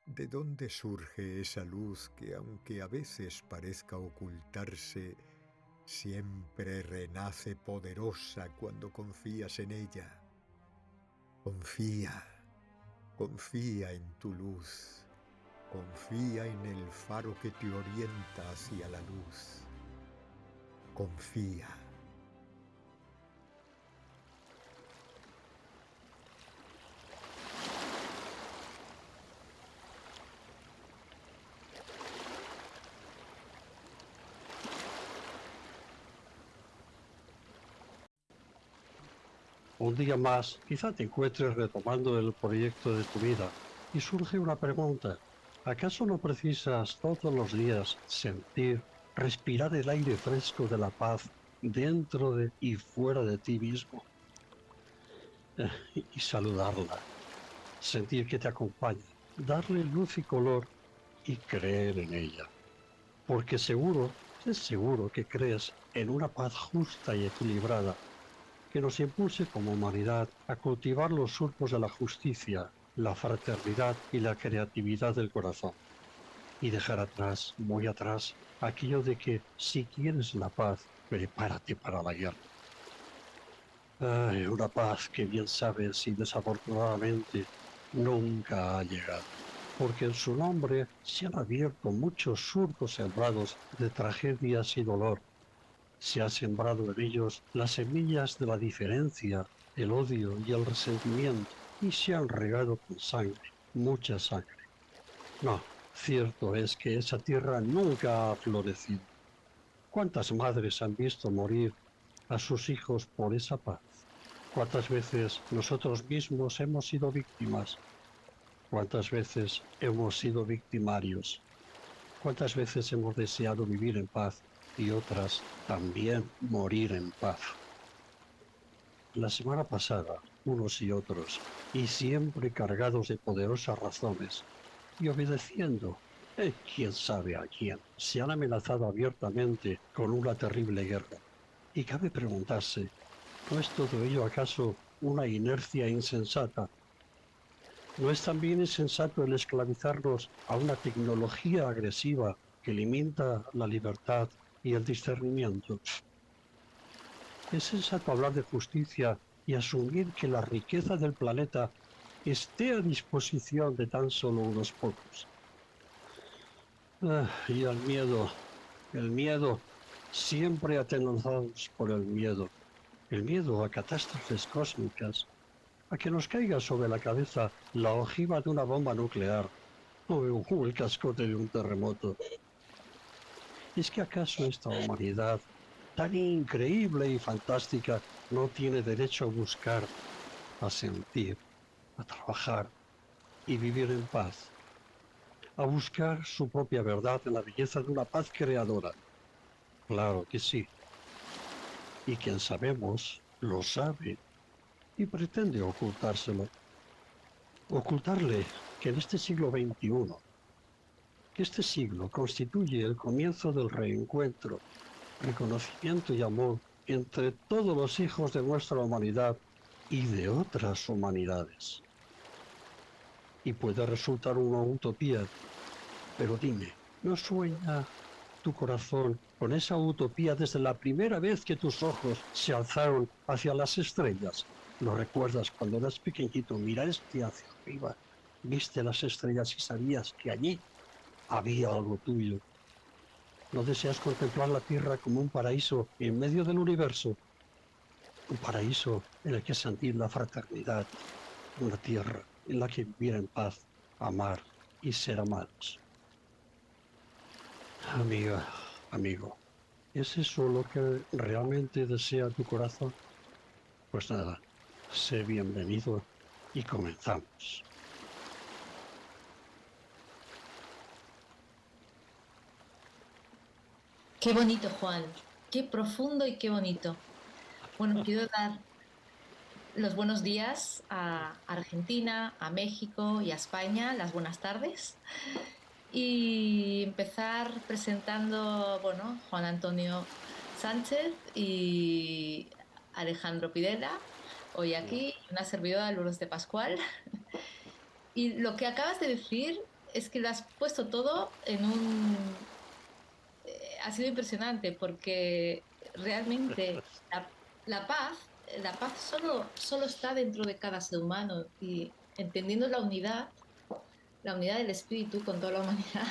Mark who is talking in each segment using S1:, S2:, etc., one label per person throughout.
S1: ¿De dónde surge esa luz que, aunque a veces parezca ocultarse, siempre renace poderosa cuando confías en ella? Confía, confía en tu luz, confía en el faro que te orienta hacia la luz. Confía.
S2: Un día más, quizá te encuentres retomando el proyecto de tu vida y surge una pregunta. ¿Acaso no precisas todos los días sentir, respirar el aire fresco de la paz dentro de y fuera de ti mismo? Y saludarla, sentir que te acompaña, darle luz y color y creer en ella. Porque seguro, es seguro que crees en una paz justa y equilibrada que nos impulse como humanidad a cultivar los surcos de la justicia, la fraternidad y la creatividad del corazón, y dejar atrás, muy atrás, aquello de que si quieres la paz, prepárate para la guerra. Ay, una paz que bien sabes y desafortunadamente nunca ha llegado, porque en su nombre se han abierto muchos surcos sembrados de tragedias y dolor. Se ha sembrado en ellos las semillas de la diferencia, el odio y el resentimiento, y se han regado con sangre, mucha sangre. No, cierto es que esa tierra nunca ha florecido. ¿Cuántas madres han visto morir a sus hijos por esa paz? ¿Cuántas veces nosotros mismos hemos sido víctimas? ¿Cuántas veces hemos sido victimarios? ¿Cuántas veces hemos deseado vivir en paz y otras también morir en paz? La semana pasada, unos y otros, y siempre cargados de poderosas razones, y obedeciendo, quién sabe a quién, se han amenazado abiertamente con una terrible guerra. Y cabe preguntarse, ¿no es todo ello acaso una inercia insensata? ¿No es también insensato el esclavizarnos a una tecnología agresiva que limita la libertad y el discernimiento? Es sensato hablar de justicia y asumir que la riqueza del planeta esté a disposición de tan solo unos pocos. Y el miedo, siempre atenazados por el miedo a catástrofes cósmicas, a que nos caiga sobre la cabeza la ojiva de una bomba nuclear o el cascote de un terremoto. ¿Es que acaso esta humanidad, tan increíble y fantástica, no tiene derecho a buscar, a sentir, a trabajar y vivir en paz, a buscar su propia verdad en la belleza de una paz creadora? Claro que sí. Y quien sabemos, lo sabe y pretende ocultárselo. Ocultarle que en este siglo XXI, que este siglo constituye el comienzo del reencuentro, reconocimiento y amor entre todos los hijos de nuestra humanidad y de otras humanidades. Y puede resultar una utopía, pero dime, ¿no sueña tu corazón con esa utopía desde la primera vez que tus ojos se alzaron hacia las estrellas? ¿Lo recuerdas cuando eras pequeñito? Miraste hacia arriba, viste las estrellas y sabías que allí había algo tuyo. ¿No deseas contemplar la Tierra como un paraíso en medio del universo? Un paraíso en el que sentir la fraternidad, una tierra en la que vivir en paz, amar y ser amados. Amiga, amigo, ¿es eso lo que realmente desea tu corazón? Pues nada, sé bienvenido y comenzamos.
S3: Qué bonito, Juan. Qué profundo y qué bonito. Bueno, quiero dar los buenos días a Argentina, a México y a España, las buenas tardes. Y empezar presentando, bueno, Juan Antonio Sánchez y Alejandro Pidela, hoy aquí, y una servidora, Lourdes de Pascual. Y lo que acabas de decir es que lo has puesto todo en un... ha sido impresionante porque realmente la, la paz, la paz solo está dentro de cada ser humano y entendiendo la unidad del espíritu con toda la humanidad,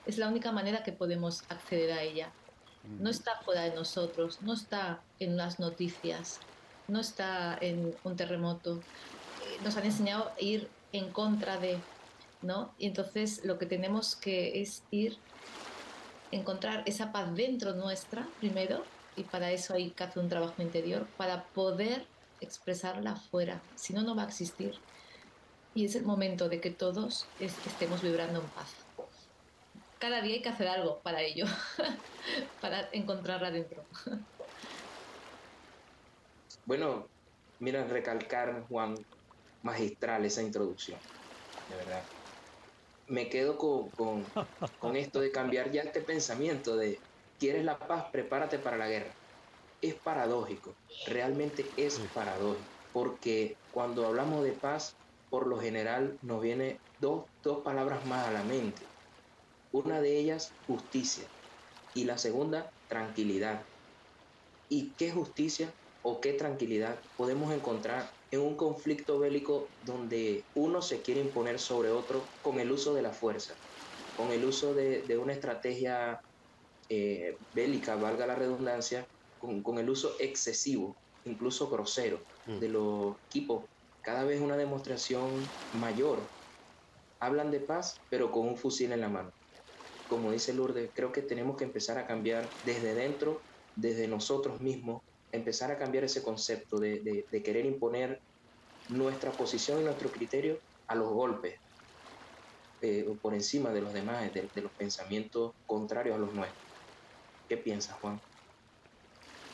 S3: es la única manera que podemos acceder a ella. No está fuera de nosotros, no está en las noticias, no está en un terremoto. Nos han enseñado a ir en contra de, ¿no? Y entonces lo que tenemos que es ir, encontrar esa paz dentro nuestra primero, y para eso hay que hacer un trabajo interior, para poder expresarla afuera, si no, no va a existir. Y es el momento de que todos estemos vibrando en paz. Cada día hay que hacer algo para ello, para encontrarla dentro.
S4: Bueno, mira, recalcar, Juan, magistral esa introducción, de verdad. Me quedo con esto de cambiar ya este pensamiento de, ¿quieres la paz? Prepárate para la guerra. Es paradójico, realmente es
S2: Sí.
S4: paradójico, porque cuando hablamos de paz, por lo general nos viene dos palabras más a la mente. Una de ellas, justicia, y la segunda, tranquilidad. ¿Y qué justicia o qué tranquilidad podemos encontrar en un conflicto bélico donde uno se quiere imponer sobre otro con el uso de la fuerza, con el uso de una estrategia bélica, valga la redundancia, con el uso excesivo, incluso grosero,
S2: Mm.
S4: de los equipos? Cada vez una demostración mayor. Hablan de paz, pero con un fusil en la mano. Como dice Lourdes, creo que tenemos que empezar a cambiar desde dentro, desde nosotros mismos, empezar a cambiar ese concepto de querer imponer nuestra posición y nuestro criterio a los golpes, por encima de los demás, de los pensamientos contrarios a los nuestros. ¿Qué piensas, Juan?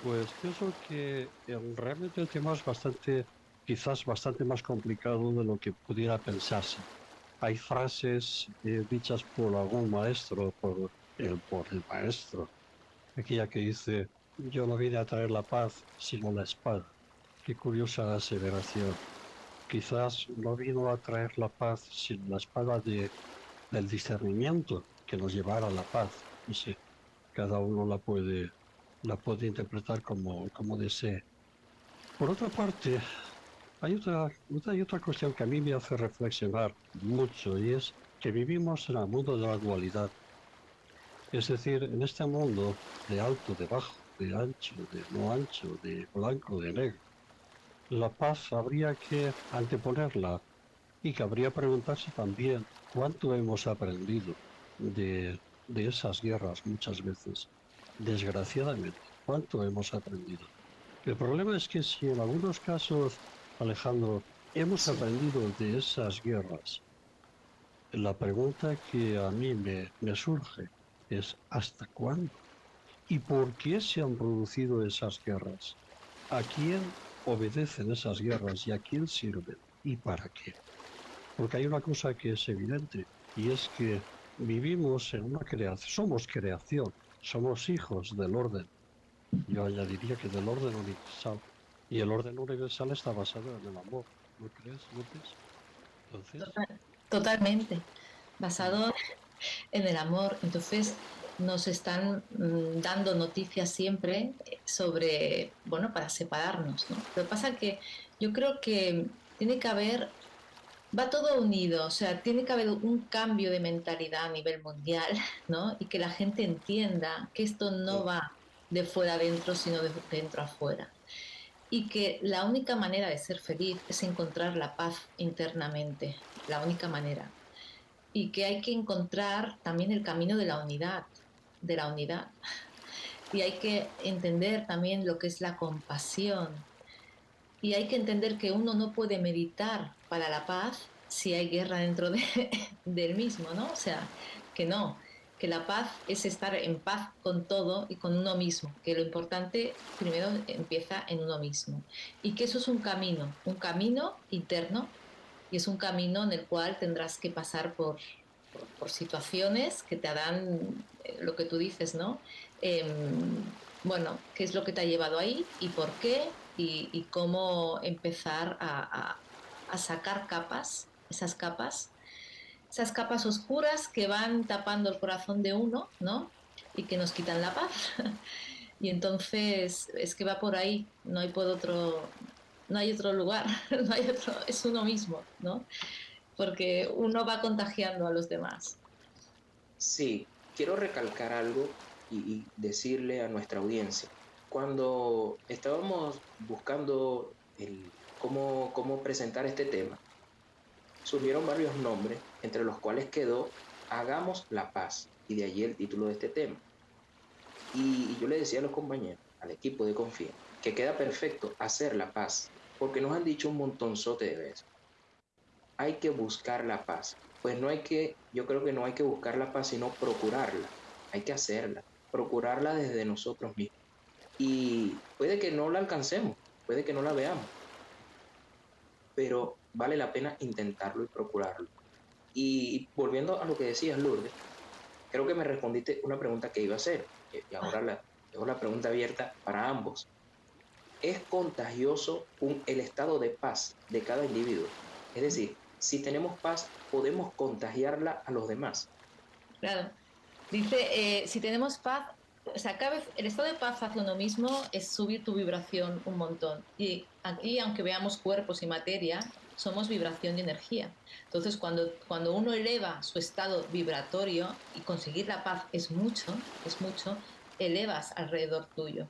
S2: Pues pienso que realmente el tema es bastante, quizás bastante más complicado de lo que pudiera pensarse. Hay frases dichas por algún maestro, por el maestro, aquella que dice, yo no vine a traer la paz, sino la espada. Qué curiosa aseveración. Quizás no vino a traer la paz, sino la espada del discernimiento que nos llevará a la paz. No sé, cada uno la puede interpretar como desee. Por otra parte, hay otra cuestión que a mí me hace reflexionar mucho y es que vivimos en el mundo de la dualidad. Es decir, en este mundo de alto, de bajo, de ancho, de no ancho, de blanco, de negro, la paz habría que anteponerla y cabría preguntarse también cuánto hemos aprendido de esas guerras muchas veces. Desgraciadamente, cuánto hemos aprendido. El problema es que si en algunos casos, Alejandro, hemos
S4: Sí.
S2: aprendido de esas guerras, la pregunta que a mí me surge es ¿hasta cuándo? ¿Y por qué se han producido esas guerras? ¿A quién obedecen esas guerras y a quién sirven? ¿Y para qué? Porque hay una cosa que es evidente y es que vivimos en una creación, somos creación, somos hijos del orden. Yo añadiría que del orden universal. Y el orden universal está basado en el amor, ¿no crees, López? Entonces,
S3: Totalmente,
S2: mm,
S3: basado en el amor. Entonces nos están dando noticias siempre sobre, bueno, para separarnos, ¿no? Lo que pasa es que yo creo que tiene que haber, va todo unido, o sea, tiene que haber un cambio de mentalidad a nivel mundial, ¿no? Y que la gente entienda que esto no
S4: Sí.
S3: va de fuera adentro, sino de dentro afuera. Y que la única manera de ser feliz es encontrar la paz internamente, la única manera. Y que hay que encontrar también el camino de la unidad. Y hay que entender también lo que es la compasión. Y hay que entender que uno no puede meditar para la paz si hay guerra dentro del mismo, ¿no? O sea, que no, que la paz es estar en paz con todo y con uno mismo, que lo importante primero empieza en uno mismo. Y que eso es un camino interno, y es un camino en el cual tendrás que pasar por situaciones que te harán lo que tú dices, ¿no? Eh, bueno, ¿qué es lo que te ha llevado ahí y por qué? Y cómo empezar a sacar capas, esas capas, esas capas oscuras que van tapando el corazón de uno, ¿no? Y que nos quitan la paz. Y entonces es que va por ahí, no hay otro lugar, no hay otro, es uno mismo, ¿no? Porque uno va contagiando a los demás.
S4: Sí, quiero recalcar algo y decirle a nuestra audiencia. Cuando estábamos buscando cómo presentar este tema, surgieron varios nombres, entre los cuales quedó Hagamos la paz, y de allí el título de este tema. Y yo le decía a los compañeros, al equipo de Confía, que queda perfecto hacer la paz, porque nos han dicho un montonzote de veces. Hay que buscar la paz. Pues no hay que, yo creo que no hay que buscar la paz, sino procurarla. Hay que hacerla, procurarla desde nosotros mismos. Y puede que no la alcancemos, puede que no la veamos, pero vale la pena intentarlo y procurarlo. Y volviendo a lo que decías, Lourdes, creo que me respondiste una pregunta que iba a hacer, y ahora dejo la pregunta abierta para ambos. ¿Es contagioso el estado de paz de cada individuo? Es decir, si tenemos paz, podemos contagiarla a los demás.
S3: Claro. Dice, si tenemos paz, o sea, cada vez el estado de paz hacia uno mismo es subir tu vibración un montón. Y aquí, aunque veamos cuerpos y materia, somos vibración y energía. Entonces, cuando uno eleva su estado vibratorio y conseguir la paz es mucho, elevas alrededor tuyo,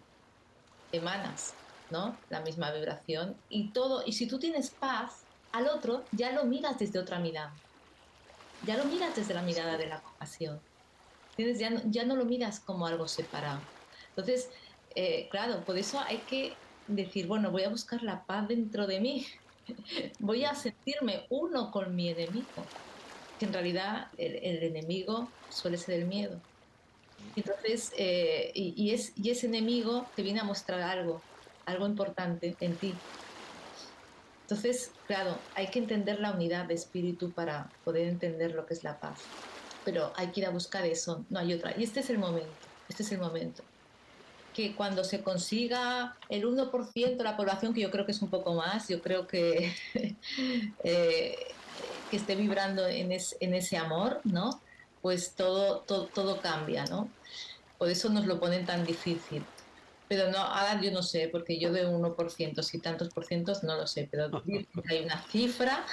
S3: emanas, ¿no? La misma vibración y todo. Y si tú tienes paz, al otro ya lo miras desde otra mirada. Ya lo miras desde la mirada de la compasión. ¿Entiendes? Ya no lo miras como algo separado. Entonces, claro, por eso hay que decir, bueno, voy a buscar la paz dentro de mí, voy a sentirme uno con mi enemigo, que en realidad el enemigo suele ser el miedo. Entonces, y ese enemigo te viene a mostrar algo importante en ti. Entonces, claro, hay que entender la unidad de espíritu para poder entender lo que es la paz. Pero hay que ir a buscar eso, no hay otra. Y este es el momento. Que cuando se consiga el 1% de la población, que yo creo que es un poco más, yo creo que, que esté vibrando en ese amor, ¿no? Pues todo cambia, ¿no? Por eso nos lo ponen tan difícil. Pero no, ahora yo no sé, porque yo de 1%, si tantos por cientos, no lo sé, pero dicen que hay una cifra,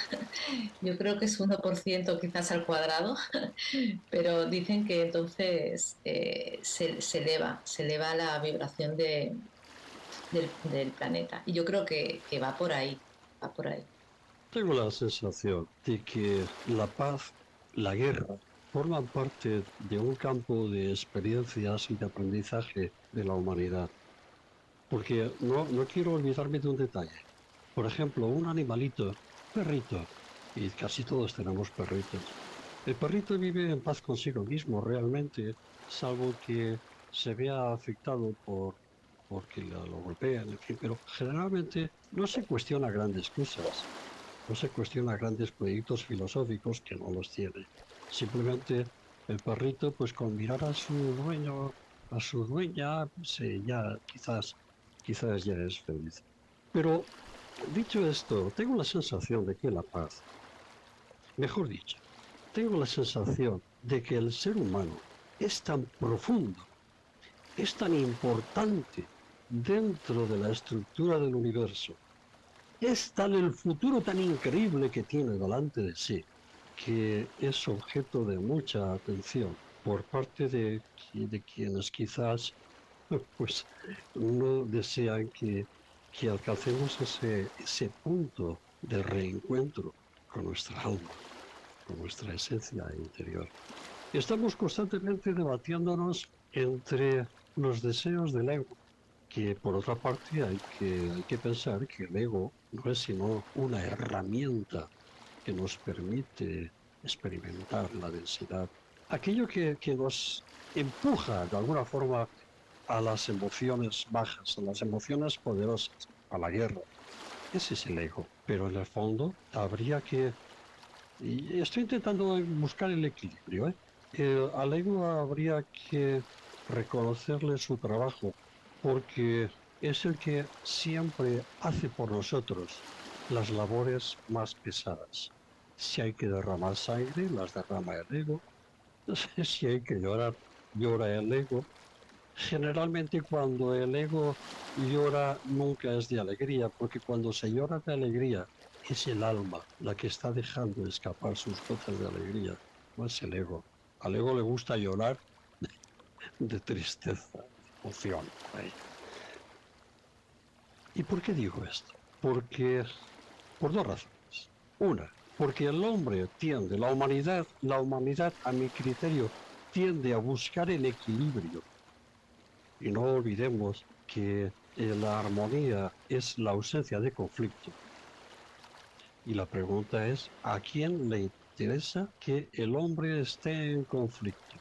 S3: yo creo que es 1% quizás al cuadrado, pero dicen que entonces se eleva la vibración del planeta. Y yo creo que va por ahí, va por ahí.
S2: Tengo la sensación de que la paz, la guerra, forman parte de un campo de experiencias y de aprendizaje de la humanidad. Porque no quiero olvidarme de un detalle. Por ejemplo, un animalito, perrito, y casi todos tenemos perritos. El perrito vive en paz consigo mismo realmente, salvo que se vea afectado porque lo golpean, en fin, pero generalmente no se cuestiona grandes cosas, no se cuestiona grandes proyectos filosóficos que no los tiene. Simplemente el perrito, pues con mirar a su dueño, a su dueña, pues, ya quizás ya es feliz. Pero dicho esto, tengo la sensación de que la paz, mejor dicho, tengo la sensación de que el ser humano es tan profundo, es tan importante dentro de la estructura del universo, es tal el futuro tan increíble que tiene delante de sí, que es objeto de mucha atención por parte de quienes quizás pues no desean que alcancemos ese punto de reencuentro con nuestra alma, con nuestra esencia interior. Estamos constantemente debatiéndonos entre los deseos del ego, que por otra parte hay que pensar que el ego no es sino una herramienta que nos permite experimentar la densidad, aquello que nos empuja de alguna forma a las emociones bajas, a las emociones poderosas, a la guerra. Ese es el ego, pero en el fondo habría que, y estoy intentando buscar el equilibrio, ¿eh? Al ego habría que reconocerle su trabajo, porque es el que siempre hace por nosotros las labores más pesadas. Si hay que derramar sangre, las derrama el ego. Si hay que llorar, llora el ego. Generalmente cuando el ego llora nunca es de alegría, porque cuando se llora de alegría es el alma la que está dejando escapar sus gotas de alegría, no es el ego. Al ego le gusta llorar de tristeza, de emoción. ¿Y por qué digo esto? Porque por dos razones. Una, porque el hombre tiende, la humanidad a mi criterio, tiende a buscar el equilibrio. Y no olvidemos que la armonía es la ausencia de conflicto. Y la pregunta es, ¿a quién le interesa que el hombre esté en conflicto?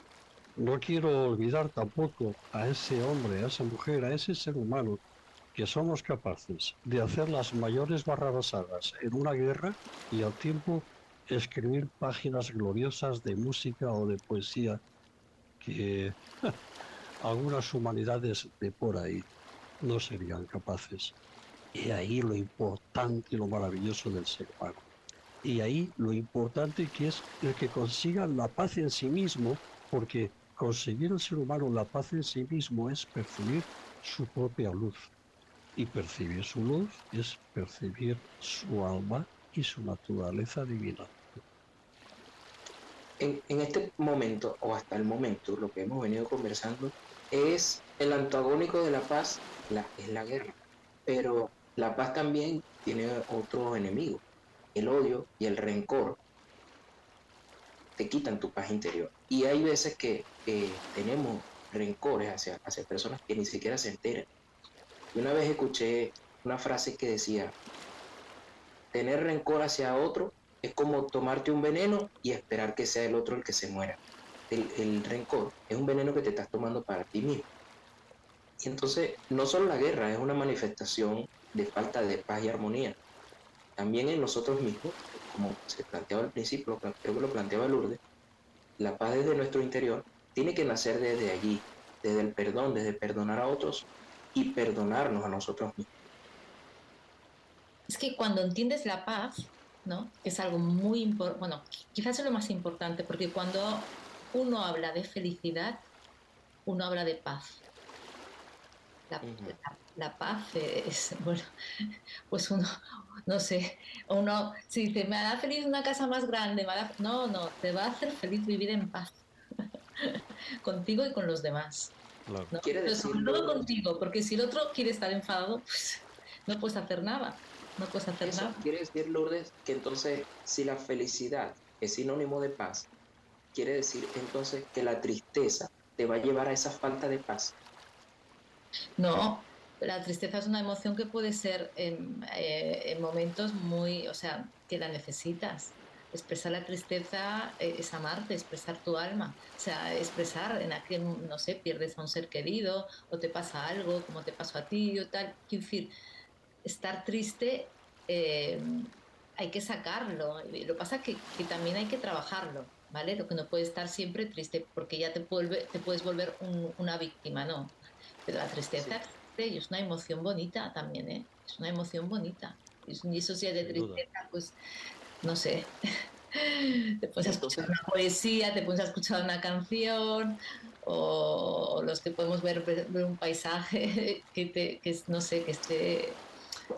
S2: No quiero olvidar tampoco a ese hombre, a esa mujer, a ese ser humano que somos capaces de hacer las mayores barrabasadas en una guerra y al tiempo escribir páginas gloriosas de música o de poesía que algunas humanidades de por ahí no serían capaces. Y ahí lo importante y lo maravilloso del ser humano. Y ahí lo importante que es el que consiga la paz en sí mismo, porque conseguir el ser humano la paz en sí mismo es percibir su propia luz. Y percibir su luz es percibir su alma y su naturaleza divina.
S4: En este momento, o hasta el momento, lo que hemos venido conversando es el antagónico de la paz, es la guerra. Pero la paz también tiene otro enemigo. El odio y el rencor te quitan tu paz interior. Y hay veces que tenemos rencores hacia personas que ni siquiera se enteran. Y una vez escuché una frase que decía, tener rencor hacia otro es como tomarte un veneno y esperar que sea el otro el que se muera. El rencor es un veneno que te estás tomando para ti mismo. Y entonces, no solo la guerra es una manifestación de falta de paz y armonía, también en nosotros mismos, como se planteaba al principio, creo que lo planteaba Lourdes, la paz desde nuestro interior tiene que nacer desde allí, desde el perdón, desde perdonar a otros y perdonarnos a nosotros mismos.
S3: Es que cuando entiendes la paz, ¿no? Es algo muy importante, bueno, quizás es lo más importante, porque cuando uno habla de felicidad, uno habla de paz. La,
S4: Uh-huh.
S3: la paz es, bueno, pues uno, no sé, uno, si dice, me hará feliz una casa más grande, no, no, te va a hacer feliz vivir en paz, contigo y con los demás,
S2: Claro.
S3: ¿no?
S4: Quiere
S3: Pero
S4: decir,
S3: sobre todo
S4: Lourdes,
S3: contigo, porque si el otro quiere estar enfadado, pues no puedes hacer nada, no puedes hacer
S4: eso
S3: nada.
S4: quiere decir, Lourdes, que entonces si la felicidad es sinónimo de paz, quiere decir entonces que la tristeza te va a llevar a esa falta de paz.
S3: No, la tristeza es una emoción que puede ser en momentos muy, o sea, que la necesitas. Expresar la tristeza es amarte, expresar tu alma, o sea, expresar en aquel, no sé, pierdes a un ser querido o te pasa algo, como te pasó a ti o tal. Quiero decir, estar triste eh, hay que sacarlo. Y lo que pasa es que también hay que trabajarlo, ¿vale? Lo que no puede estar siempre triste porque ya te puedes volver una víctima, ¿no? Pero la tristeza
S4: Sí,
S3: existe y es una emoción bonita también, ¿eh? Es una emoción bonita. Y eso si es de
S2: Sin duda.
S3: tristeza, pues no sé. Te pones a escuchar
S4: entonces,
S3: una poesía, te pones a escuchar una canción, o los que podemos ver un paisaje no sé, que esté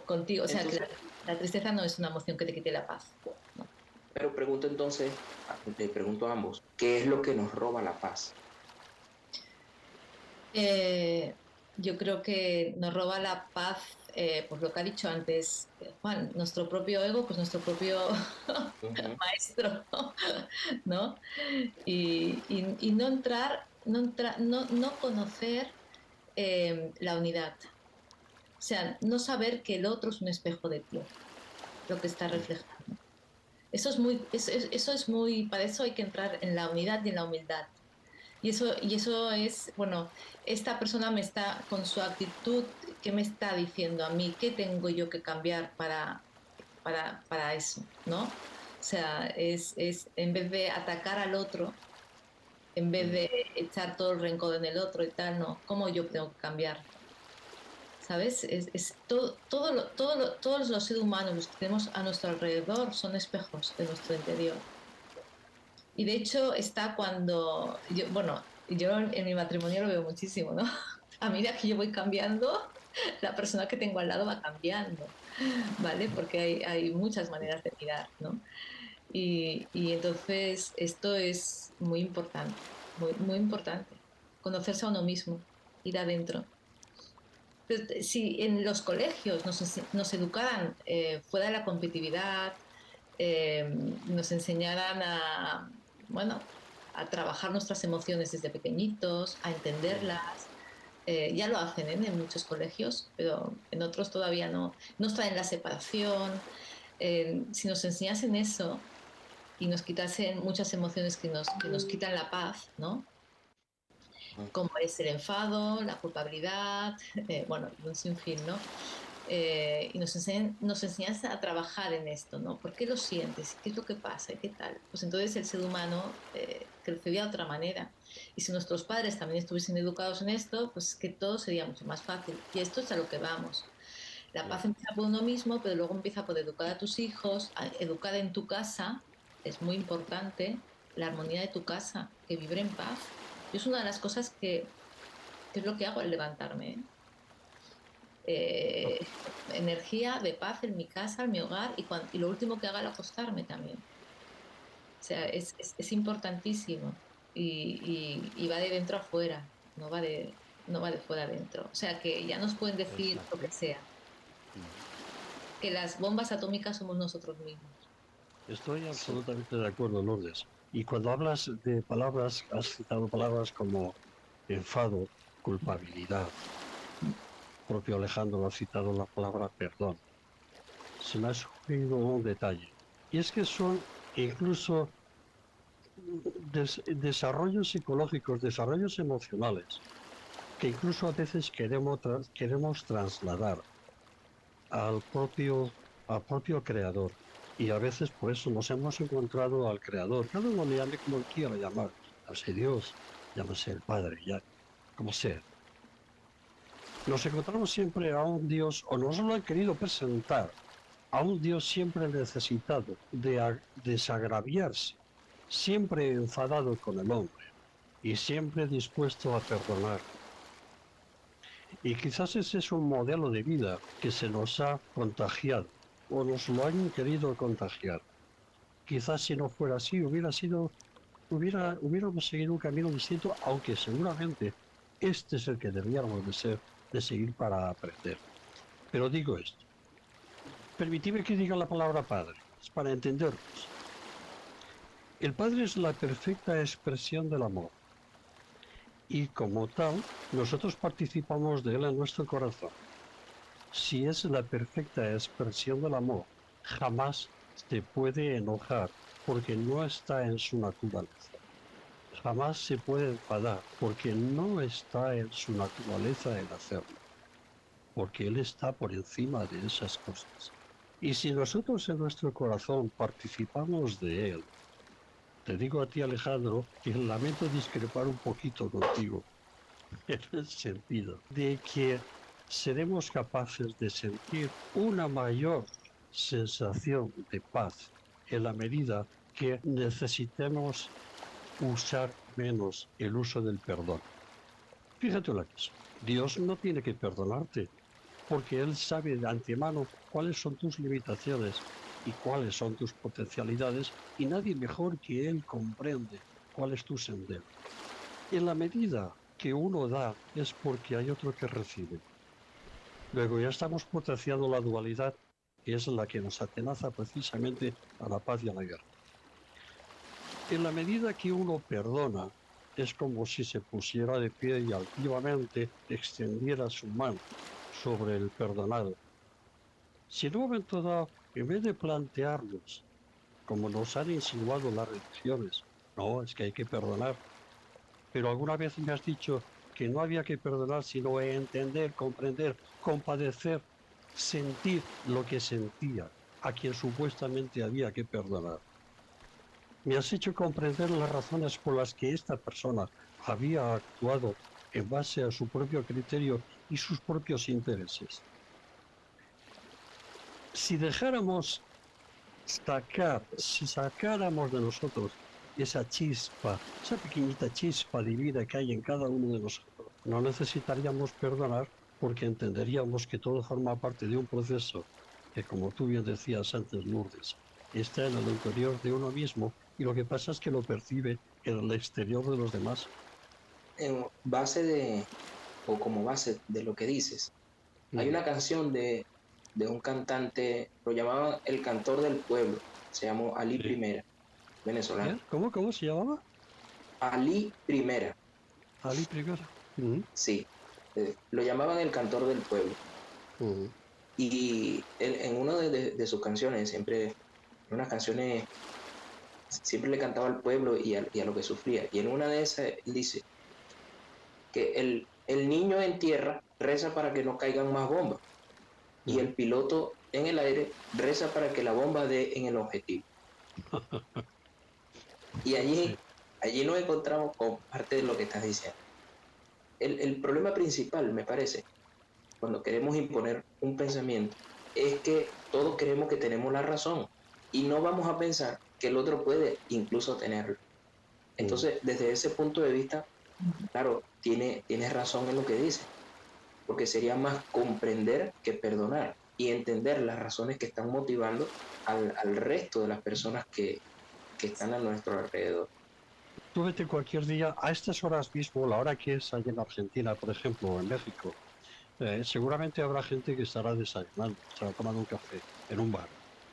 S3: contigo. O sea, que
S4: entonces,
S3: la tristeza no es una emoción que te quite la paz. ¿No?
S4: pero pregunto entonces, le pregunto a ambos, ¿qué es lo que nos roba la paz?
S3: Eh, yo creo que nos roba la paz, pues lo que ha dicho antes Juan, nuestro propio ego, pues nuestro propio
S4: Uh-huh.
S3: maestro, ¿no? Y no no conocer la unidad. O sea, no saber que el otro es un espejo de ti, lo que está reflejando. Eso es muy, para eso hay que entrar en la unidad y en la humildad. Y eso es, bueno, esta persona me está, con su actitud, ¿qué me está diciendo a mí? ¿Qué tengo yo que cambiar para eso? ¿No? O sea, es en vez de atacar al otro, en vez
S4: Uh-huh.
S3: de echar todo el rencor en el otro y tal, no, ¿cómo yo tengo que cambiar? ¿sabes? Todos los seres humanos, los que tenemos a nuestro alrededor, son espejos de nuestro interior. Y de hecho está cuando, yo en mi matrimonio lo veo muchísimo, ¿no? A medida que yo voy cambiando, la persona que tengo al lado va cambiando, ¿vale? Porque hay muchas maneras de mirar, ¿no? Y entonces esto es muy importante, muy importante. Conocerse a uno mismo, ir adentro. Pero si en los colegios nos educaran fuera de la competitividad, nos enseñaran bueno, a trabajar nuestras emociones desde pequeñitos, a entenderlas. Ya lo hacen en muchos colegios, pero en otros todavía no. No está en la separación. Si nos enseñasen eso y nos quitasen muchas emociones que nos quitan la paz, ¿no? Como es el enfado, la culpabilidad, bueno, un sinfín, ¿no? Y nos enseñas a trabajar en esto, ¿no? ¿Por qué lo sientes? ¿Qué es lo que pasa? ¿Y qué tal? Pues entonces el ser humano crecería de otra manera. Y si nuestros padres también estuviesen educados en esto, pues que todo sería mucho más fácil. Y esto es a lo que vamos. La paz empieza por uno mismo, pero luego empieza por educar a tus hijos, a educar en tu casa. Es muy importante la armonía de tu casa, que vibre en paz. Yo es una de las cosas que es lo que hago al levantarme, ¿eh? Energía de paz en mi casa, en mi hogar y lo último que haga al acostarme también. O sea, es importantísimo y va de dentro a fuera, no va de fuera a dentro. O sea, que ya nos pueden decir lo
S2: Exacto.
S3: que sea, que las bombas atómicas somos nosotros mismos.
S2: Estoy
S4: Sí,
S2: absolutamente de acuerdo, Lourdes. Y cuando hablas de palabras, has citado palabras como enfado, culpabilidad. Propio Alejandro ha citado la palabra perdón. Se me ha surgido un detalle. Y es que son incluso desarrollos psicológicos, desarrollos emocionales, que incluso a veces queremos trasladar al propio creador. Y a veces por eso nos hemos encontrado al creador, cada uno le llame como quiera llamar, llámese Dios, llámese el Padre, ya, como sea. Nos encontramos siempre a un Dios, o nos lo han querido presentar, a un Dios siempre necesitado de desagraviarse, siempre enfadado con el hombre y siempre dispuesto a perdonar. Y quizás ese es un modelo de vida que se nos ha contagiado o nos lo han querido contagiar. Quizás si no fuera así hubiéramos seguido un camino distinto, aunque seguramente este es el que deberíamos de seguir para aprender. Pero digo esto, permitidme que diga la palabra Padre, es para entendernos. El Padre es la perfecta expresión del amor y como tal, nosotros participamos de él en nuestro corazón. Si es la perfecta expresión del amor, jamás se puede enojar porque no está en su naturaleza. Jamás se puede enfadar porque no está en su naturaleza el hacerlo, porque Él está por encima de esas cosas. Y si nosotros en nuestro corazón participamos de Él, te digo a ti, Alejandro, que lamento discrepar un poquito contigo, en el sentido de que seremos capaces de sentir una mayor sensación de paz en la medida que necesitemos usar menos el uso del perdón. Fíjate una cosa, Dios no tiene que perdonarte porque Él sabe de antemano cuáles son tus limitaciones y cuáles son tus potencialidades y nadie mejor que Él comprende cuál es tu sendero. En la medida que uno da es porque hay otro que recibe. Luego ya estamos potenciando la dualidad, que es la que nos atenaza precisamente a la paz y a la guerra. En la medida que uno perdona, es como si se pusiera de pie y altivamente extendiera su mano sobre el perdonado. Si en un momento dado, en vez de plantearnos, como nos han insinuado las religiones, no, es que hay que perdonar, pero alguna vez me has dicho que no había que perdonar, sino entender, comprender, compadecer, sentir lo que sentía a quien supuestamente había que perdonar. Me has hecho comprender las razones por las que esta persona había actuado en base a su propio criterio y sus propios intereses. Si sacáramos de nosotros esa chispa, esa pequeñita chispa divina que hay en cada uno de nosotros, no necesitaríamos perdonar porque entenderíamos que todo forma parte de un proceso que, como tú bien decías antes, Lourdes, está en el interior de uno mismo y lo que pasa es que lo percibe en el exterior de los demás.
S4: En como base de lo que dices, hay una canción de un cantante, lo llamaban el cantor del pueblo, se llamó Ali
S2: Sí.
S4: Primera, venezolano.
S2: ¿Cómo se llamaba?
S4: Ali Primera,
S2: Ali Primera.
S4: sí, lo llamaban el cantor del pueblo. Y él, en una de sus canciones, siempre, en unas canciones, siempre le cantaba al pueblo y a lo que sufría. Y en una de esas, él dice que el niño en tierra reza para que no caigan más bombas. Y el piloto en el aire reza para que la bomba dé en el objetivo. Y allí nos encontramos con parte de lo que estás diciendo. El problema principal, me parece, cuando queremos imponer un pensamiento, es que todos creemos que tenemos la razón y no vamos a pensar que el otro puede incluso tenerlo. Entonces, desde ese punto de vista, claro, tienes razón en lo que dice, porque sería más comprender que perdonar y entender las razones que están motivando al resto de las personas que están a nuestro alrededor.
S2: Tú vete cualquier día a estas horas mismo, la hora que es allá en Argentina, por ejemplo, o en México, seguramente habrá gente que estará desayunando, estará tomando un café en un bar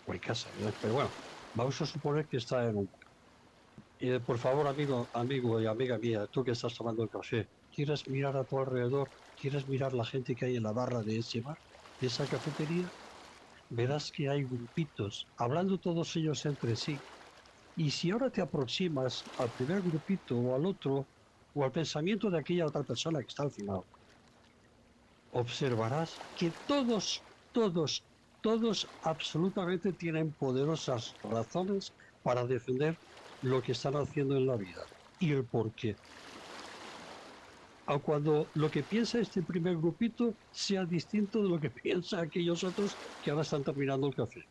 S2: o en casa, ¿no? Pero bueno, vamos a suponer que está en un bar. Por favor, amigo y amiga mía, tú que estás tomando el café, ¿quieres mirar a tu alrededor? ¿Quieres mirar la gente que hay en la barra de ese bar, de esa cafetería? Verás que hay grupitos, hablando todos ellos entre sí. Y si ahora te aproximas al primer grupito o al otro, o al pensamiento de aquella otra persona que está al final, observarás que todos absolutamente tienen poderosas razones para defender lo que están haciendo en la vida y el por qué. Aun cuando lo que piensa este primer grupito sea distinto de lo que piensa aquellos otros que ahora están terminando el café.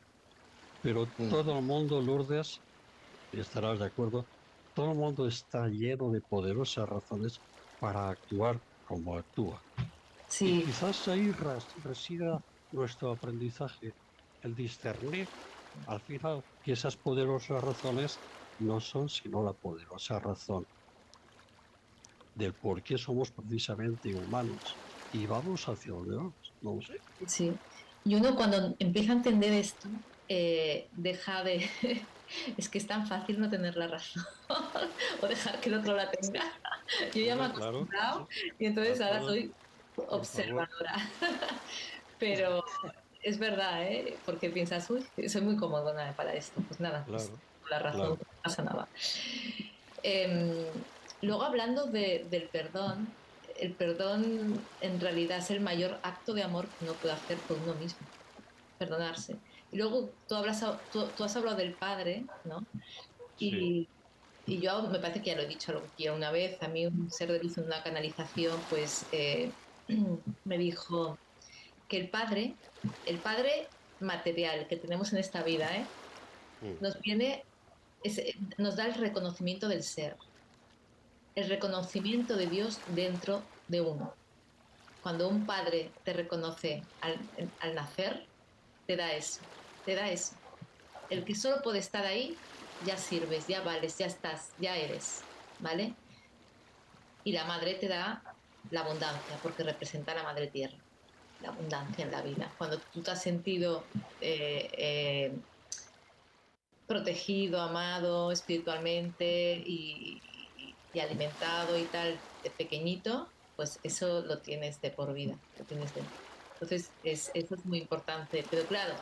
S2: Pero todo el mundo, Lourdes, y estarás de acuerdo, todo el mundo está lleno de poderosas razones para actuar como actúa. Y
S3: Sí,
S2: quizás ahí resida nuestro aprendizaje, el discernir al final que esas poderosas razones no son sino la poderosa razón del por qué somos precisamente humanos y vamos hacia donde vamos, no lo sé.
S3: sí. Y uno cuando empieza a entender esto, deja de... Es que es tan fácil no tener la razón o dejar que el otro la tenga. Yo ya me he
S2: Hombre, claro,
S3: acostumbrado
S2: sí,
S3: y
S2: de
S3: entonces ahora
S2: acuerdo,
S3: soy
S2: por favor.
S3: observadora. Pero es verdad, ¿eh? Porque piensas, uy, soy muy cómoda para esto. Pues nada, pues
S2: Claro,
S3: con la razón,
S2: claro.
S3: no pasa nada. Luego, hablando del perdón, el perdón en realidad es el mayor acto de amor que uno puede hacer por uno mismo, perdonarse. Y luego tú has hablado del padre, ¿no?
S2: Sí.
S3: Y, y yo me parece que ya lo he dicho aquí una vez, a mí un ser de luz en una canalización, pues me dijo que el padre material que tenemos en esta vida, nos viene, nos da el reconocimiento del ser, el reconocimiento de Dios dentro de uno. Cuando un padre te reconoce al nacer, te da eso, te da eso. El que solo puede estar ahí, ya sirves, ya vales, ya estás, ya eres, ¿vale? Y la madre te da la abundancia, porque representa a la madre tierra, la abundancia en la vida. Cuando tú te has sentido protegido, amado espiritualmente y alimentado y tal de pequeñito, pues eso lo tienes de por vida, lo tienes dentro. Entonces, eso es muy importante. Pero claro,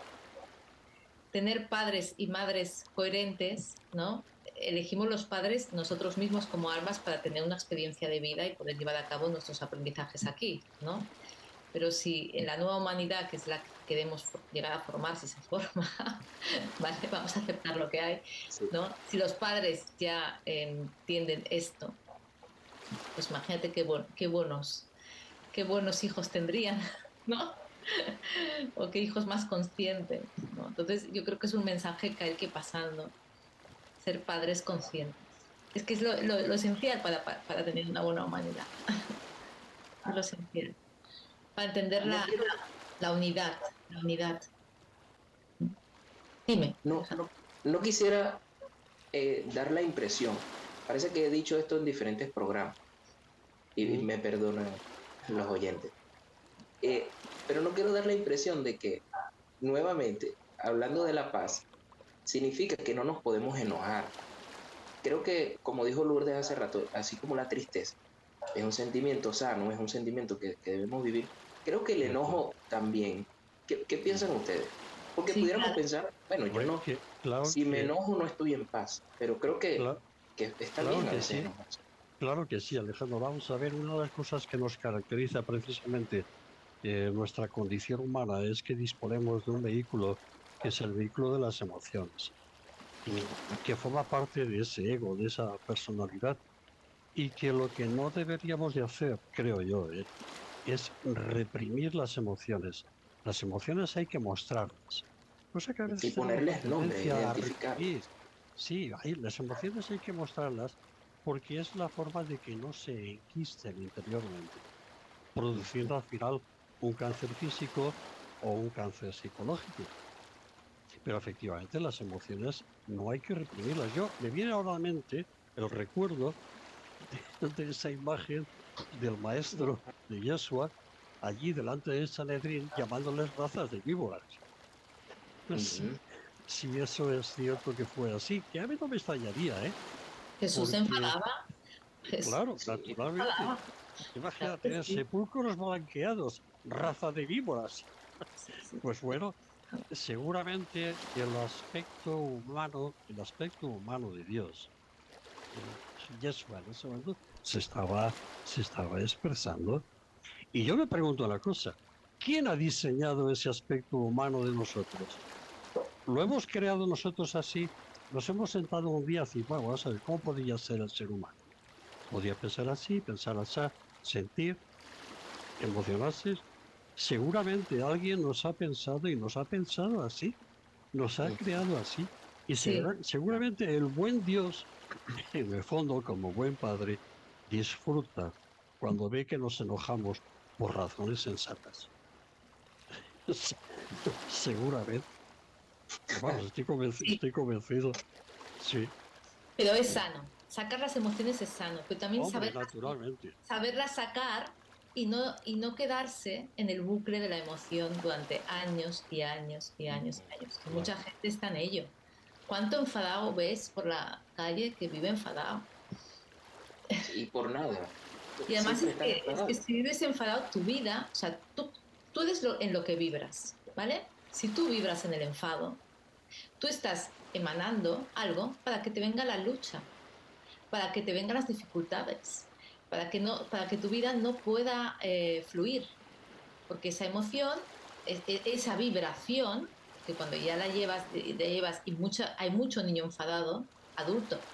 S3: tener padres y madres coherentes, ¿no? Elegimos los padres nosotros mismos como armas para tener una experiencia de vida y poder llevar a cabo nuestros aprendizajes aquí, ¿no? Pero si en la nueva humanidad, que es la que queremos llegar a formar, si se forma, ¿vale? Vamos a aceptar lo que hay,
S4: Sí.
S3: ¿no? Si los padres ya entienden esto, pues imagínate qué qué buenos hijos tendrían, ¿no? O qué hijos más conscientes, ¿no? Entonces yo creo que es un mensaje que hay que ir pasando, ser padres conscientes. Es que es lo esencial para tener una buena humanidad, es lo esencial, para entender
S4: No quiero,
S3: la unidad, la unidad. Dime.
S4: no, no, no quisiera dar la impresión, parece que he dicho esto en diferentes programas y
S2: Mm.
S4: me perdonan los oyentes, eh, pero no quiero dar la impresión de que nuevamente, hablando de la paz, significa que no nos podemos enojar. Creo que, como dijo Lourdes hace rato, así como la tristeza es un sentimiento sano, es un sentimiento que debemos vivir, creo que el
S2: De acuerdo.
S4: enojo también. ¿Qué
S2: Mm.
S4: piensan ustedes? Porque
S3: Sí,
S4: pudiéramos
S3: claro.
S4: pensar, bueno, yo
S2: Hombre,
S4: no,
S2: claro
S4: si me enojo no estoy en paz, pero creo
S2: cla-
S4: que está
S2: claro
S4: bien a
S2: que
S4: veces
S2: sí,
S4: enojarse.
S2: claro que sí, Alejandro. Vamos a ver, una de las cosas que nos caracteriza precisamente nuestra condición humana es que disponemos de un vehículo que es el vehículo de las emociones y que forma parte de ese ego, de esa personalidad y que lo que no deberíamos de hacer, creo yo, es reprimir las emociones. Las emociones hay que mostrarlas, cosa que a
S4: Y
S2: veces tenemos la
S4: ponerles nombre,
S2: tendencia a
S4: identificar.
S2: reprimir. Sí, las emociones hay que mostrarlas porque es la forma de que no se enquisten interiormente, produciendo al final un cáncer físico o un cáncer psicológico. Pero efectivamente las emociones no hay que reprimirlas. Yo me viene ahora a la mente el recuerdo de esa imagen del maestro de Yeshua allí delante de Sanedrín llamándoles razas de víboras. Si,
S4: Ujú.
S2: si eso es cierto que fue así, que a mí no me extrañaría, ¿eh?
S3: Jesús se
S2: Porque,
S3: enfadaba, Jesús
S2: claro,
S4: Sí,
S3: se
S2: naturalmente,
S3: enfadaba, claro que
S2: imagínate,
S3: sí.
S2: sepulcros blanqueados, raza de víboras.
S3: Sí, sí.
S2: Pues bueno, seguramente el aspecto humano de Dios, Yeshua en ese momento se estaba expresando. Y yo me pregunto una cosa, ¿quién ha diseñado ese aspecto humano de nosotros? ¿Lo hemos creado nosotros así? Nos hemos sentado un día y decir, bueno, vamos a ver, ¿cómo podría ser el ser humano? Podría pensar así, sentir, emocionarse. Seguramente alguien nos ha pensado y nos ha pensado así, nos ha
S4: Ujú.
S2: creado así. Y
S3: Sí,
S2: seguramente el buen Dios, en el fondo, como buen padre, disfruta cuando ve que nos enojamos por razones sensatas. Seguramente. Vamos,
S3: sí,
S2: estoy convencido. Sí,
S3: pero es sano. Sacar las emociones es sano, pero también
S2: hombre, naturalmente.
S3: saberlas sacar y no quedarse en el bucle de la emoción durante años y años y años y años, que mucha
S2: Claro.
S3: gente está en ello. ¿Cuánto enfadado ves por la calle que vive enfadado?
S4: Sí, y por nada.
S3: Y además
S4: Siempre están
S3: es que
S4: enfadados.
S3: si vives enfadado, tu vida, o sea, tú eres en lo que vibras, ¿vale? Si tú vibras en el enfado, tú estás emanando algo para que te venga la lucha, para que te vengan las dificultades, para que, no, para que tu vida no pueda fluir, porque esa emoción, esa vibración, que cuando ya la llevas y hay mucho niño enfadado, adulto,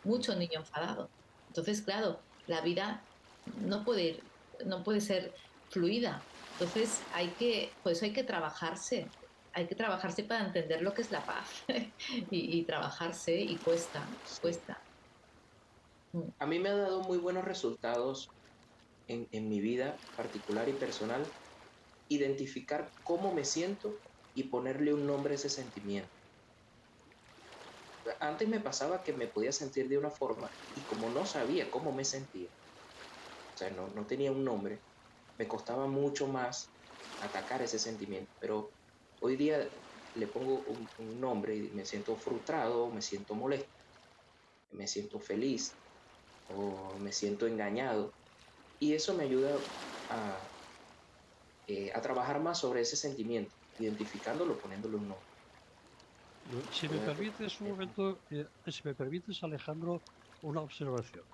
S3: mucho niño enfadado. Entonces, claro, la vida no puede ir, no puede ser fluida. Entonces, por eso hay que trabajarse para entender lo que es la paz y trabajarse y cuesta,
S4: Sí.
S3: cuesta. Mm.
S4: A mí me ha dado muy buenos resultados en mi vida particular y personal identificar cómo me siento y ponerle un nombre a ese sentimiento. Antes me pasaba que me podía sentir de una forma y como no sabía cómo me sentía, o sea, no tenía un nombre, me costaba mucho más atacar ese sentimiento. Pero hoy día le pongo un nombre y me siento frustrado, me siento molesto, me siento feliz o me siento engañado. Y eso me ayuda a, a trabajar más sobre ese sentimiento, identificándolo, poniéndole un nombre.
S2: Si me
S4: ¿Verdad que?
S2: permites un momento, si me permites, Alejandro, una observación.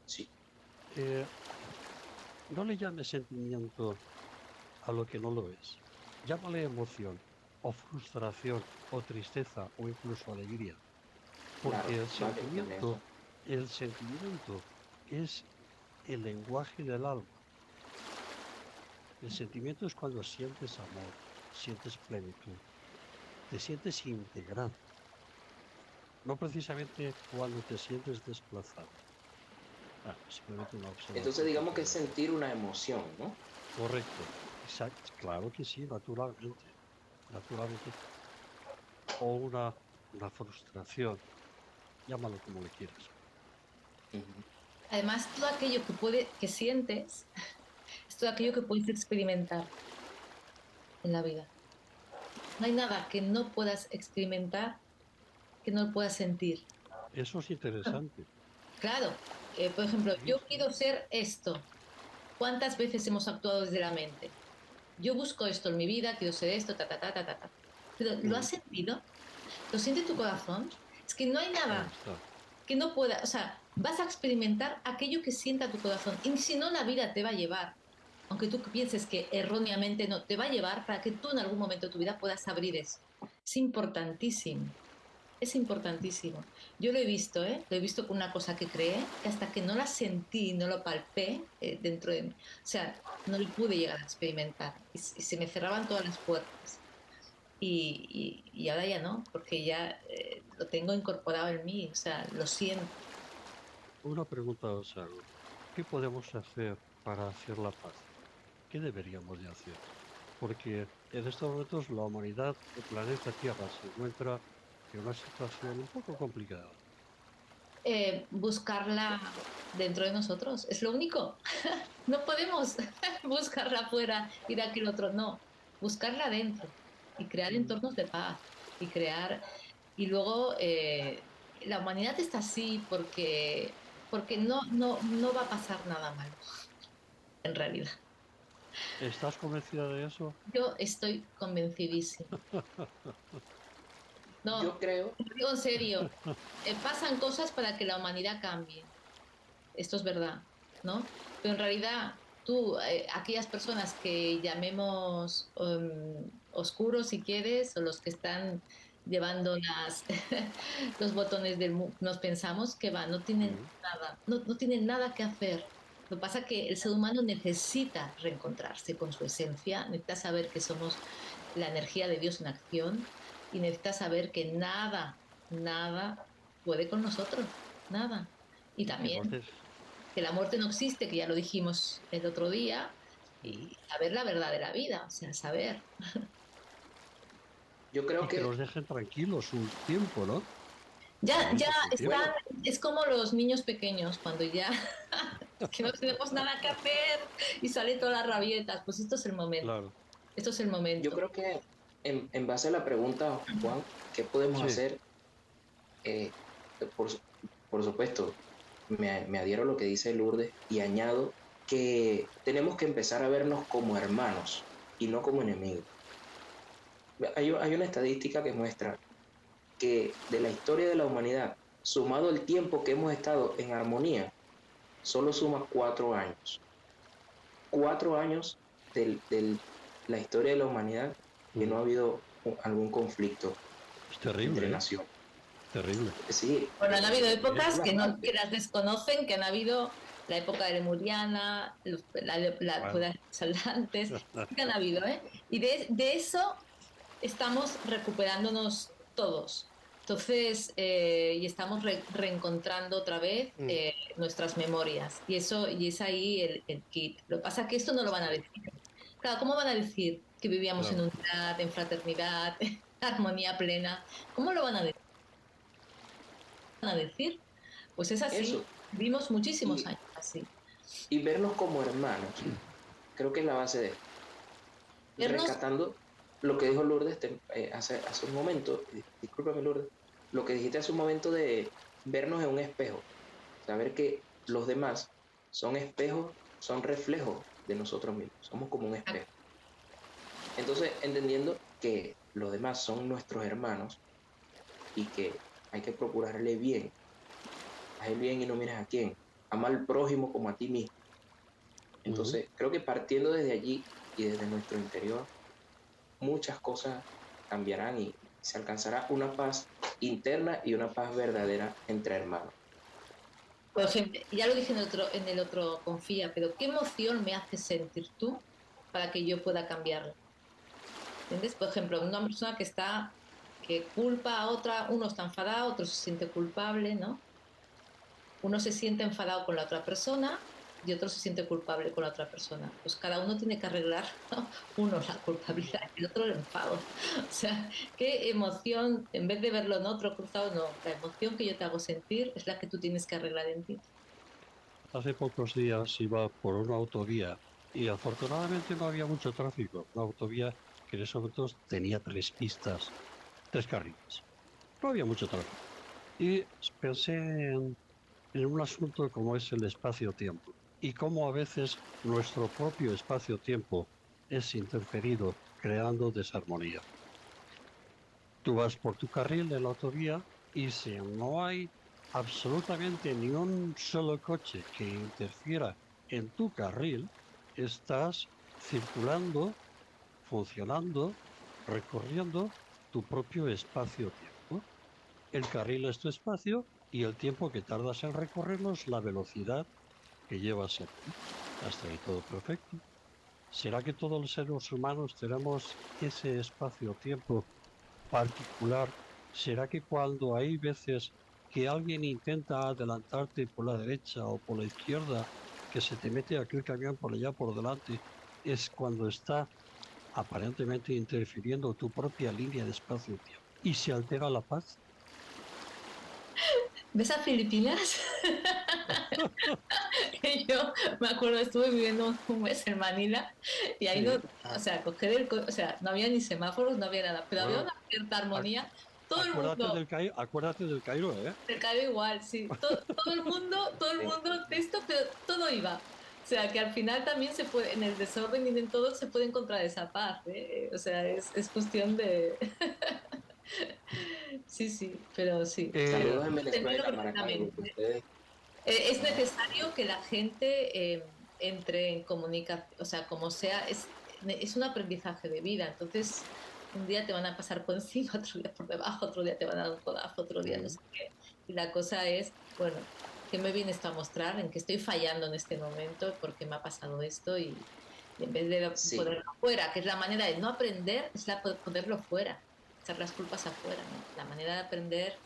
S4: Sí,
S2: Eh, no le llames sentimiento a lo que no lo es. Llámale emoción, o frustración, o tristeza, o incluso alegría.
S4: claro,
S2: Porque
S4: vale, tiene eso.
S2: el sentimiento es el lenguaje del alma. El sentimiento es cuando sientes amor, sientes plenitud, te sientes integrado, no precisamente cuando te sientes desplazado. Simplemente una
S4: Entonces
S2: observación que
S4: digamos que es
S2: quería hacer.
S4: sentir una emoción, ¿no?
S2: Correcto, exacto, claro que sí, naturalmente, naturalmente. O una frustración, llámalo como le quieras.
S4: Ujú.
S3: Además, todo aquello que sientes es todo aquello que puedes experimentar en la vida. No hay nada que no puedas experimentar, que no puedas sentir.
S2: Eso es interesante.
S3: Claro, por ejemplo,
S2: Sí,
S3: yo
S2: sí.
S3: quiero ser esto. ¿Cuántas veces hemos actuado desde la mente? Yo busco esto en mi vida, quiero ser esto, ta, ta, ta, ta, ta, ta. Pero ¿lo has
S2: Ujú.
S3: sentido? ¿Lo siente tu corazón? Es que no hay
S2: Ahí
S3: nada
S2: está.
S3: que no pueda, o sea, vas a experimentar aquello que sienta tu corazón. Y si no, la vida te va a llevar, aunque tú pienses que erróneamente no, te va a llevar para que tú en algún momento de tu vida puedas abrir eso. Es importantísimo. Es importantísimo. Yo lo he visto, ¿eh? Lo he visto con una cosa que creé, que hasta que no la sentí, no lo palpé dentro de mí, o sea, no lo pude llegar a experimentar y se me cerraban todas las puertas. Y ahora ya no, porque ya lo tengo incorporado en mí, o sea, lo siento.
S2: Una pregunta os hago. ¿Qué podemos hacer para hacer la paz? ¿Qué deberíamos de hacer? Porque en estos momentos la humanidad, el planeta Tierra, se encuentra en una situación un poco complicada.
S3: Buscarla dentro de nosotros, es lo único. No podemos buscarla afuera y de aquel otro, no, buscarla dentro y crear
S2: Mm.
S3: entornos de paz y crear. Y luego la humanidad está así porque no va a pasar nada malo, en realidad.
S2: ¿Estás convencida de eso?
S3: Yo estoy convencidísima.
S4: Yo
S3: No,
S4: creo,
S3: lo digo en serio, pasan cosas para que la humanidad cambie. Esto es verdad, ¿no? Pero en realidad tú, aquellas personas que llamemos oscuros si quieres, o los que están llevando los botones nos pensamos que va, no tienen
S2: Mm.
S3: nada, no tienen nada que hacer. Lo que pasa es que el ser humano necesita reencontrarse con su esencia, necesita saber que somos la energía de Dios en acción y necesita saber que nada puede con nosotros, nada. Y también
S2: Entonces,
S3: que la muerte no existe, que ya lo dijimos el otro día,
S2: mm,
S3: y saber la verdad de la vida, o sea, saber.
S4: yo creo
S2: y que
S4: que,
S2: nos dejen tranquilos un tiempo, ¿no? Al
S3: Ya
S2: menos un
S3: están,
S2: tiempo.
S4: bueno,
S3: es como los niños pequeños, cuando ya que no tenemos nada que hacer y salen todas las rabietas, pues esto es el momento,
S2: Claro.
S3: esto es el
S4: yo
S3: momento.
S4: creo que en base a la pregunta, Juan, ¿qué podemos
S2: Sí.
S4: hacer? Eh, por, su- por supuesto, me adhiero a lo que dice Lourdes y añado que tenemos que empezar a vernos como hermanos y no como enemigos. Hay una estadística que muestra que de la historia de la humanidad, sumado el tiempo que hemos estado en armonía, solo suma 4 años. 4 años de la historia de la humanidad que no
S2: Mm.
S4: ha habido algún conflicto
S2: Es
S4: entre
S2: terrible, ¿eh?
S4: naciones.
S2: Terrible.
S4: Sí,
S3: Bueno, han habido
S4: es
S3: épocas que, no, que
S4: bastante.
S3: las desconocen, que han habido la época de Lemuriana,
S2: Bueno.
S3: puede ser antes, sí que han habido, ¿eh? Y de eso estamos recuperándonos todos. Entonces, y estamos reencontrando otra vez
S2: Mm.
S3: nuestras memorias. Y es ahí el kit. Lo que pasa es que esto no lo van a
S2: Sí,
S3: decir. Claro, ¿cómo van a decir que vivíamos en
S2: claro.
S3: unidad, en fraternidad, en armonía plena? ¿Cómo lo van a decir? Pues es así.
S4: Eso.
S3: Vivimos muchísimos
S4: Y,
S3: años así.
S4: y vernos como hermanos, creo que es la base de esto.
S3: Vernos,
S4: Rescatando lo que dijo Lourdes hace un momento, discúlpame Lourdes, lo que dijiste hace un momento de vernos en un espejo, saber que los demás son espejos, son reflejos de nosotros mismos, somos como un espejo. Entonces, entendiendo que los demás son nuestros hermanos y que hay que procurarle bien, haz el bien y no mires a quién, ama al prójimo como a ti mismo.
S2: Ujú.
S4: Entonces, creo que partiendo desde allí y desde nuestro interior, muchas cosas cambiarán y se alcanzará una paz interna y una paz verdadera entre hermanos.
S3: por ejemplo, ya lo dije en el otro confía, pero ¿qué emoción me haces sentir tú para que yo pueda cambiarlo. ¿Entiendes? Por ejemplo, una persona que culpa a otra, uno está enfadado, otro se siente culpable, ¿no? Uno se siente enfadado con la otra persona y otro se siente culpable con la otra persona. Pues cada uno tiene que arreglar, ¿no? Uno la culpabilidad y el otro el enfado. O sea, qué emoción, en vez de verlo en otro cruzado, no. La emoción que yo te hago sentir es la que tú tienes que arreglar en ti.
S2: Hace pocos días iba por una autovía y afortunadamente no había mucho tráfico. Una autovía que en esos momentos tenía 3 pistas, 3 carriles. No había mucho tráfico. Y pensé en un asunto como es el espacio-tiempo y cómo a veces nuestro propio espacio-tiempo es interferido creando desarmonía. Tú vas por tu carril de la autovía y si no hay absolutamente ni un solo coche que interfiera en tu carril, estás circulando, funcionando, recorriendo tu propio espacio-tiempo. El carril es tu espacio y el tiempo que tardas en recorrerlo es la velocidad que llevas en él. Hasta ahí todo perfecto. ¿Será que todos los seres humanos tenemos ese espacio-tiempo particular? ¿Será que cuando hay veces que alguien intenta adelantarte por la derecha o por la izquierda, que se te mete aquel camión por allá por delante, es cuando está aparentemente interfiriendo tu propia línea de espacio-tiempo y se altera la paz?
S3: ¿Ves a Filipinas? Que yo me acuerdo, estuve viviendo un mes en Manila y ahí no,
S2: Sí,
S3: o sea, o sea, no había ni semáforos, no había nada, pero había
S2: bueno,
S3: una cierta
S2: ac-
S3: armonía. Todo el mundo,
S2: acuérdate del Cairo, ¿eh?
S3: se cae igual, sí. Todo el
S4: Sí.
S3: mundo listo, pero todo iba. O sea, que al final también se puede, en el desorden y en todo se puede encontrar esa paz, ¿eh? O sea, es cuestión de... Sí, sí, pero sí. O sea,
S2: Eh,
S4: Saludos en
S3: te entiendo
S4: Venezuela, Maracaibo, que
S3: perfectamente.
S4: ustedes...
S3: Es
S4: Ajá.
S3: necesario que la gente entre en comunicación, o sea, como sea, es un aprendizaje de vida. Entonces, un día te van a pasar por encima, otro día por debajo, otro día te van a dar un codazo, otro día no
S2: mm,
S3: sé qué. Y la cosa es, bueno, ¿qué me viene esto a mostrar? ¿En qué estoy fallando en este momento? ¿Por qué me ha pasado esto? Y en vez de
S4: Sí,
S3: ponerlo fuera, que es la manera de no aprender, es la ponerlo fuera, echar las culpas afuera, ¿no? La manera de aprender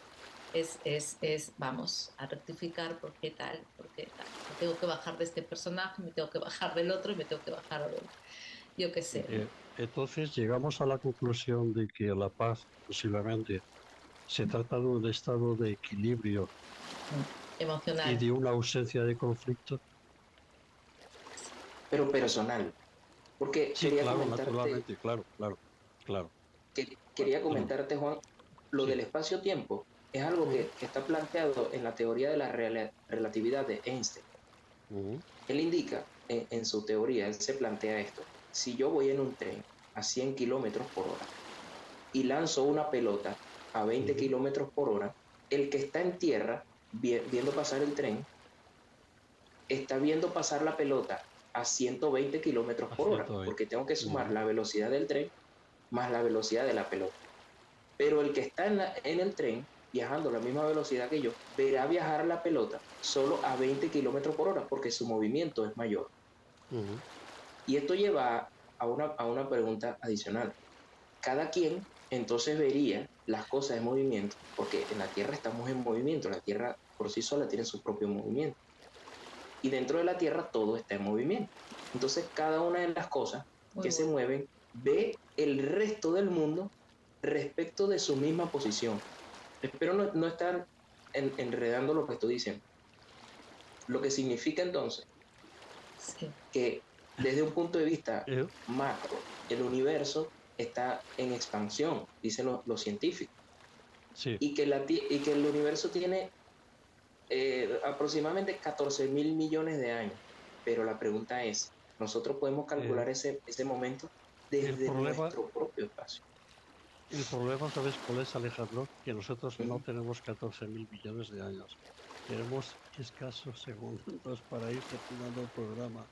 S3: vamos, a rectificar por qué tal, por qué tal. Me tengo que bajar de este personaje, me tengo que bajar del otro y me tengo que bajar del, yo qué sé, ¿no?
S2: entonces llegamos a la conclusión de que la paz posiblemente se trata de un estado de equilibrio y
S3: Emocional.
S2: de una ausencia de conflicto.
S4: pero personal. Porque
S2: Sí, claro, naturalmente, claro, claro, claro,
S4: quería
S2: claro.
S4: comentarte, Juan, lo
S2: Sí.
S4: del espacio-tiempo es algo
S2: Mm,
S4: que está planteado en la teoría de la relatividad de Einstein.
S2: mm,
S4: Él indica en su teoría, él se plantea esto. Si yo voy en un tren a 100 kilómetros por hora y lanzo una pelota a 20
S2: mm,
S4: kilómetros por hora, el que está en tierra viendo pasar el tren está viendo pasar la pelota a 120 kilómetros
S2: a
S4: por hora,
S2: 120.
S4: porque tengo que sumar
S2: Mm,
S4: la velocidad del tren más la velocidad de la pelota. Pero el que está en el tren, viajando a la misma velocidad que yo, verá viajar la pelota solo a 20 kilómetros por hora, porque su movimiento es mayor.
S2: mm,
S4: Y esto lleva a una pregunta adicional. Cada quien entonces vería las cosas en movimiento, porque en la Tierra estamos en movimiento, la Tierra por sí sola tiene su propio movimiento. Y dentro de la Tierra todo está en movimiento. Entonces cada una de las cosas
S3: Muy
S4: que se
S3: bueno.
S4: mueven ve el resto del mundo respecto de su misma posición. Espero no estar enredando lo que estoy diciendo. Lo que significa entonces
S3: Sí.
S4: que desde un punto de vista
S2: eh,
S4: macro, el universo está en expansión, dicen los científicos,
S2: sí.
S4: y que el universo tiene aproximadamente 14.000 millones de años. Pero la pregunta es, ¿nosotros podemos
S2: eh,
S4: calcular ese momento
S2: el
S4: desde
S2: problema,
S4: nuestro propio espacio?
S2: el problema, ¿sabes cuál es, Alejandro? Que nosotros
S4: Uh
S2: no
S4: -huh.
S2: tenemos 14.000 millones de años. Tenemos escasos segundos para ir terminando el programa.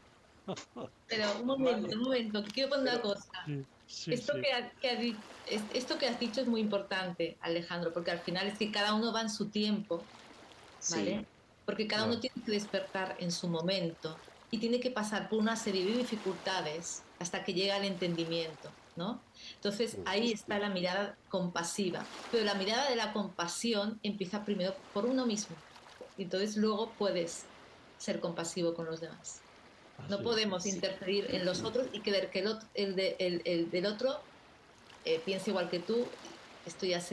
S3: Pero
S4: Vale,
S3: un momento, que quiero poner una
S4: pero
S3: cosa.
S2: Sí, sí,
S3: Esto
S2: sí.
S3: esto que has dicho es muy importante, Alejandro, porque al final es que cada uno va en su tiempo,
S4: sí,
S3: ¿vale? Porque cada uno
S2: Claro.
S3: tiene que despertar en su momento y tiene que pasar por una serie de dificultades hasta que llega el entendimiento, ¿no? Entonces ahí está la mirada compasiva, pero la mirada de la compasión empieza primero por uno mismo, entonces luego puedes ser compasivo con los demás. No podemos interferir en los otros y querer que el del otro piense igual que tú. Esto es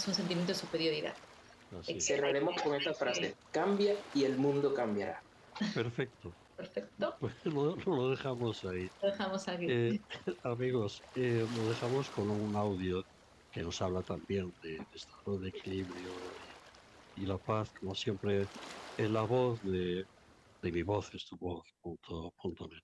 S3: un sentimiento de superioridad.
S4: Cerraremos con esta frase: cambia y el mundo cambiará.
S2: Perfecto.
S3: Perfecto.
S2: Pues lo dejamos ahí.
S3: Lo dejamos aquí.
S2: Amigos, lo dejamos con un audio que nos habla también de estado de equilibrio y la paz, como siempre, en la voz de mi voz es tu voz.net.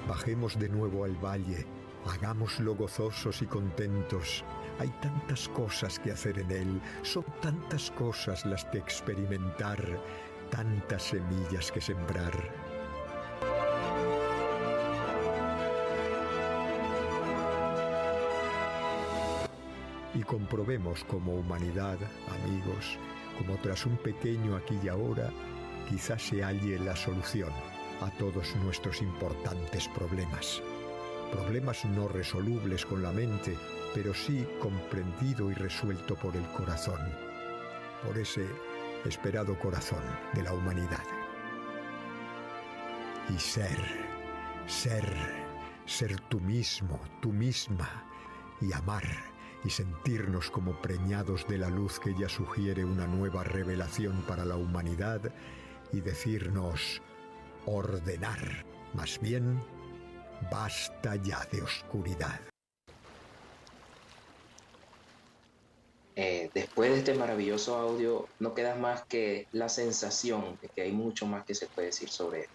S1: Bajemos de nuevo al valle, hagámoslo gozosos y contentos. Hay tantas cosas que hacer en él, son tantas cosas las que experimentar, tantas semillas que sembrar. Y comprobemos como humanidad, amigos, como tras un pequeño aquí y ahora, quizás se halle la solución a todos nuestros importantes problemas. Problemas no resolubles con la mente, pero sí comprendido y resuelto por el corazón, por ese esperado corazón de la humanidad. Y ser tú mismo, tú misma, y amar y sentirnos como preñados de la luz que ya sugiere una nueva revelación para la humanidad y decirnos: ordenar, más bien, basta ya de oscuridad.
S4: Después de este maravilloso audio, no queda más que la sensación de que hay mucho más que se puede decir sobre él.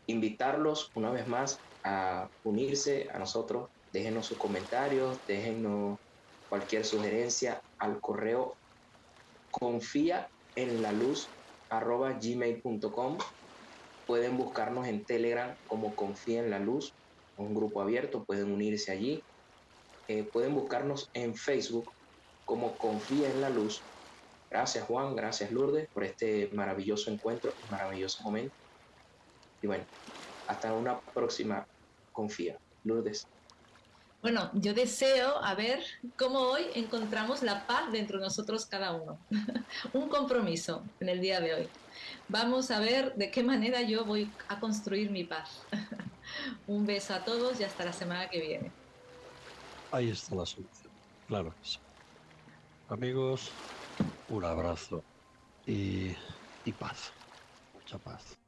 S4: Invitarlos una vez más a unirse a nosotros. Déjenos sus comentarios, déjenos cualquier sugerencia al correo confiaenlaluz@gmail.com. Pueden buscarnos en Telegram como Confía en la Luz, un grupo abierto, pueden unirse allí. Pueden buscarnos en Facebook como Confía en la Luz. Gracias Juan, gracias Lourdes por este maravilloso encuentro, maravilloso momento. Y bueno, hasta una próxima Confía. Lourdes.
S3: Bueno, yo deseo a ver cómo hoy encontramos la paz dentro de nosotros cada uno. Un compromiso en el día de hoy. Vamos a ver de qué manera yo voy a construir mi paz. Un beso a todos y hasta la semana que viene.
S2: Ahí está la solución, claro que sí. Amigos, un abrazo y paz, mucha paz.